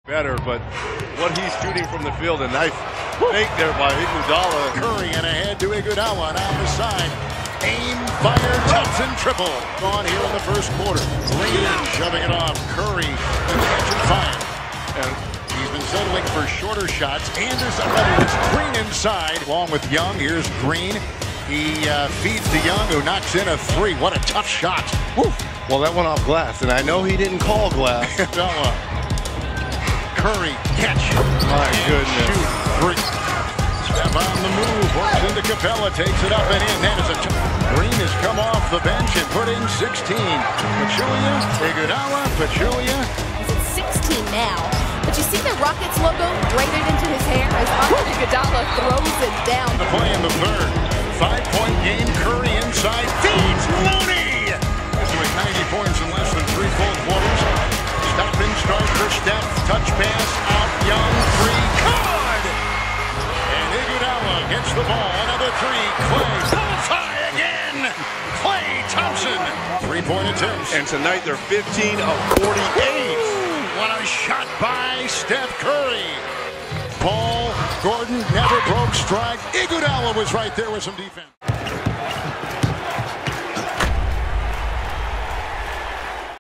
better, but what he's shooting from the field, a nice fake there by Iguodala. Curry and ahead to Iguodala down the side. Aim, fire, Thompson triple. On here in the first quarter. Green shoving it off. Curry, the catch and fire. And he's been settling for shorter shots. Anderson, Green inside. Along with Young, here's Green. He feeds to Young, who knocks in a three. What a tough shot. Woo. Well, that went off glass, and I know he didn't call glass. Curry, catch. My goodness. Shoot, three. Step on the move, works into Capella, takes it up and in. That is a Green has come off the bench and put in 16. Pachulia, Iguodala, Pachulia. He's at 16 now. But you see the Rockets logo braided into his hair as Iguodala throws it down. The play in the third. 5-point game, Curry inside, feeds Looney. He's doing 90 points in less than 3 full quarters. Stop and start for Steph. Touch pass out. Young three. Good. And Iguodala gets the ball. Another three. Clay. Bullseye again. Clay Thompson. 3-point attempts. And tonight they're 15 of 48. Ooh, what a shot by Steph Curry. Paul Gordon never broke stride. Iguodala was right there with some defense.